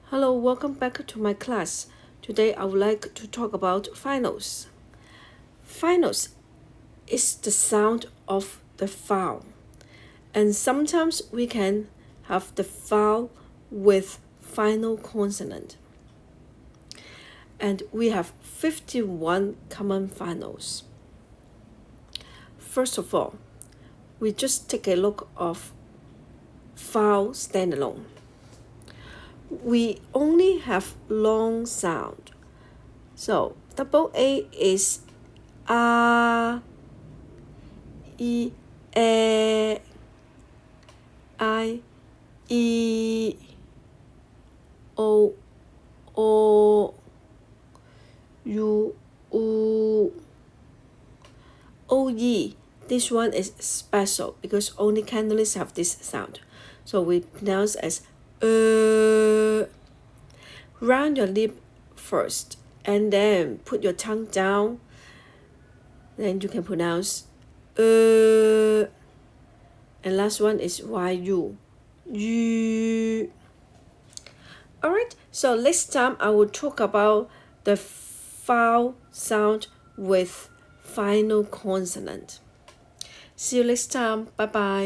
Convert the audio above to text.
Hello, welcome back to my class. Today I would like to talk about finals. Finals is the sound of the vowel, and sometimes we can have the vowel with final consonant. And we have 51 common finals. First of all, we just take a look of vowel standalone. We only have long sound. So double A is A, E, I, E, O, U, O, E. This one is special because only Cantonese have this sound. So we pronounce as round your lip first and then put your tongue down. Then you can pronounce and last one is YU. Alright, so next time I will talk about the vowel sound with final consonant. See you next time. Bye bye.